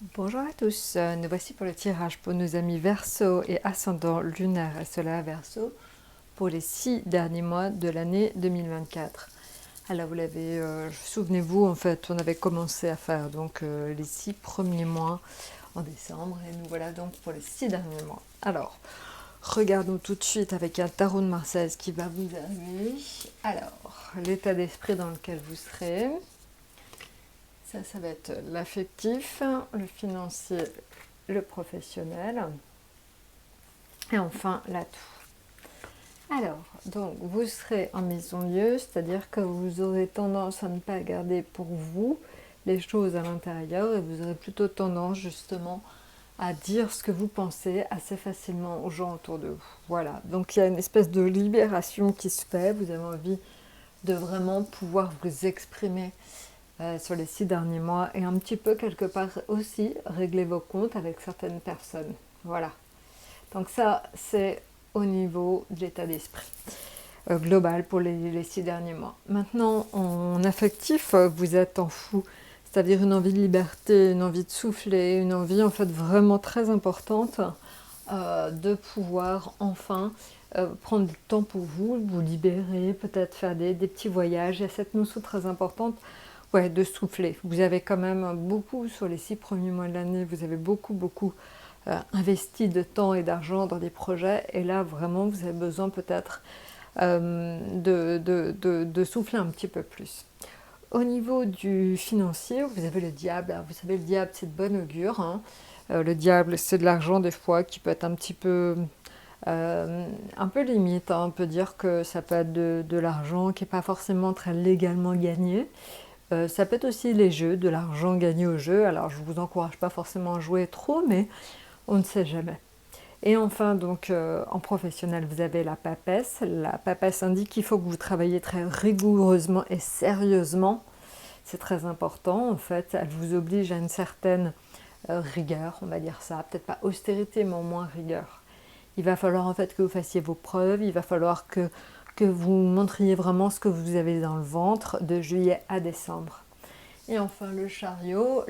Bonjour à tous, nous voici pour le tirage pour nos amis Verseau et ascendant lunaire et solaire Verseau pour les 6 derniers mois de l'année 2024. Alors vous l'avez, souvenez-vous, en fait, on avait commencé à faire donc les 6 premiers mois en décembre et nous voilà donc pour les 6 derniers mois. Alors, regardons tout de suite avec un tarot de Marseille qui va vous arriver. Alors, l'état d'esprit dans lequel vous serez. Ça va être l'affectif, le financier, le professionnel et enfin l'atout. Alors, donc vous serez en maison-lieu, c'est-à-dire que vous aurez tendance à ne pas garder pour vous les choses à l'intérieur et vous aurez plutôt tendance justement à dire ce que vous pensez assez facilement aux gens autour de vous. Voilà, donc il y a une espèce de libération qui se fait, vous avez envie de vraiment pouvoir vous exprimer sur les 6 derniers mois et un petit peu quelque part aussi régler vos comptes avec certaines personnes. Voilà. Donc ça, c'est au niveau de l'état d'esprit global pour les 6 derniers mois. Maintenant, en affectif, vous êtes en fou, c'est-à-dire une envie de liberté, une envie de souffler, une envie en fait vraiment très importante de pouvoir enfin prendre du temps pour vous, vous libérer, peut-être faire des petits voyages. Il y a cette notion très importante de souffler. Vous avez quand même beaucoup, sur les 6 premiers mois de l'année, vous avez beaucoup investi de temps et d'argent dans des projets. Et là, vraiment, vous avez besoin peut-être de souffler un petit peu plus. Au niveau du financier, vous avez le diable. Alors, vous savez, le diable, c'est de bon augure. Hein. Le diable, c'est de l'argent des fois qui peut être un peu limite. Hein. On peut dire que ça peut être de l'argent qui n'est pas forcément très légalement gagné. Ça peut être aussi les jeux, de l'argent gagné au jeu. Alors je ne vous encourage pas forcément à jouer trop, mais on ne sait jamais. Et enfin, donc en professionnel, vous avez la papesse. La papesse indique qu'il faut que vous travaillez très rigoureusement et sérieusement. C'est très important, en fait. Elle vous oblige à une certaine rigueur, on va dire ça. Peut-être pas austérité, mais au moins rigueur. Il va falloir en fait que vous fassiez vos preuves. Il va falloir que vous montriez vraiment ce que vous avez dans le ventre de juillet à décembre. Et enfin le chariot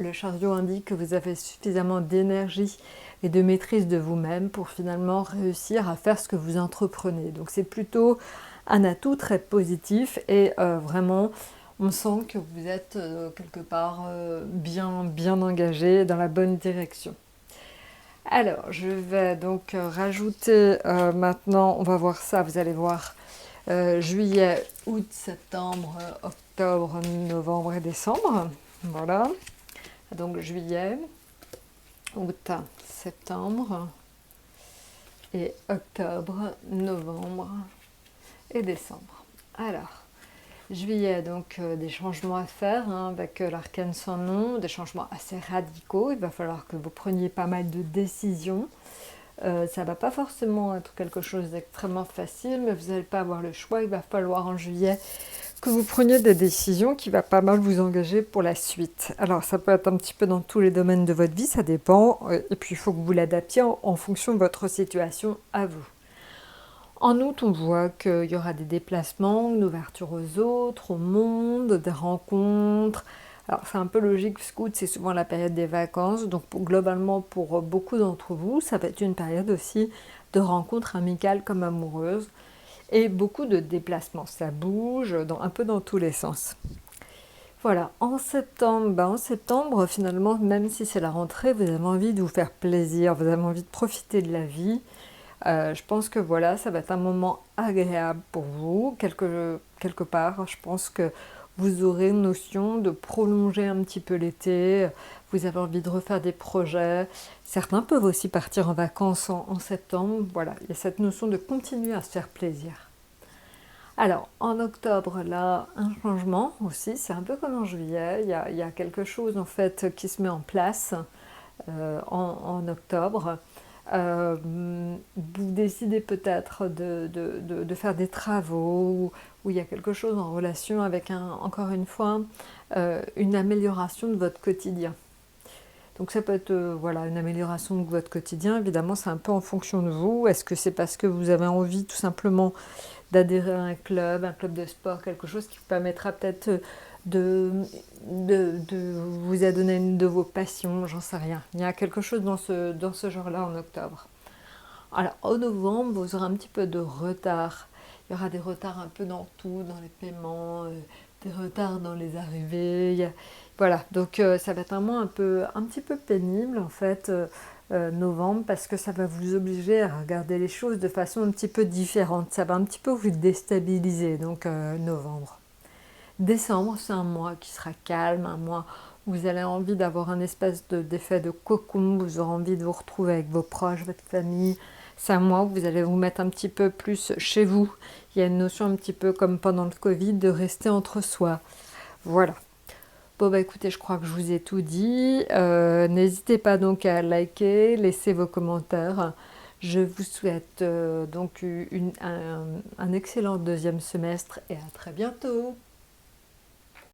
indique que vous avez suffisamment d'énergie et de maîtrise de vous-même pour finalement réussir à faire ce que vous entreprenez. Donc c'est plutôt un atout très positif et vraiment on sent que vous êtes quelque part bien engagé dans la bonne direction. Alors je vais donc rajouter maintenant, on va voir ça, vous allez voir juillet, août, septembre, octobre, novembre et décembre. Voilà. Donc juillet, août, septembre et octobre, novembre et décembre. Alors, juillet, donc des changements à faire hein, avec l'arcane sans nom, des changements assez radicaux. Il va falloir que vous preniez pas mal de décisions. Ça va pas forcément être quelque chose d'extrêmement facile, mais vous n'allez pas avoir le choix. Il va falloir en juillet que vous preniez des décisions qui va pas mal vous engager pour la suite. Alors ça peut être un petit peu dans tous les domaines de votre vie, ça dépend. Et puis il faut que vous l'adaptiez en fonction de votre situation à vous. En août, on voit qu'il y aura des déplacements, une ouverture aux autres, au monde, des rencontres. Alors c'est un peu logique, parce qu'août c'est souvent la période des vacances, donc globalement pour beaucoup d'entre vous, ça va être une période aussi de rencontres amicales comme amoureuses et beaucoup de déplacements. Ça bouge un peu dans tous les sens. Voilà, en septembre, finalement, même si c'est la rentrée, vous avez envie de vous faire plaisir, vous avez envie de profiter de la vie. Je pense que voilà, ça va être un moment agréable pour vous, quelque part. Je pense que vous aurez une notion de prolonger un petit peu l'été, vous avez envie de refaire des projets. Certains peuvent aussi partir en vacances en septembre. Voilà, il y a cette notion de continuer à se faire plaisir. Alors, en octobre, là, un changement aussi, c'est un peu comme en juillet, il y a quelque chose en fait qui se met en place en octobre. Vous décidez peut-être de faire des travaux où il y a quelque chose en relation avec, encore une fois, une amélioration de votre quotidien. Donc ça peut être voilà, une amélioration de votre quotidien, évidemment c'est un peu en fonction de vous. Est-ce que c'est parce que vous avez envie tout simplement d'adhérer à un club de sport, quelque chose qui vous permettra peut-être vous a donné une de vos passions, j'en sais rien. Il y a quelque chose dans ce genre-là en octobre. Alors, en novembre, vous aurez un petit peu de retard. Il y aura des retards un peu dans tout, dans les paiements, des retards dans les arrivées. Voilà, donc ça va être un mois un petit peu pénible en fait, novembre, parce que ça va vous obliger à regarder les choses de façon un petit peu différente. Ça va un petit peu vous déstabiliser, donc novembre. Décembre, c'est un mois qui sera calme, un mois où vous avez envie d'avoir un espèce d'effet de cocon, vous aurez envie de vous retrouver avec vos proches, votre famille. C'est un mois où vous allez vous mettre un petit peu plus chez vous. Il y a une notion un petit peu comme pendant le Covid de rester entre soi. Voilà. Bon bah écoutez, je crois que je vous ai tout dit. N'hésitez pas donc à liker, laisser vos commentaires. Je vous souhaite donc un excellent deuxième semestre et à très bientôt.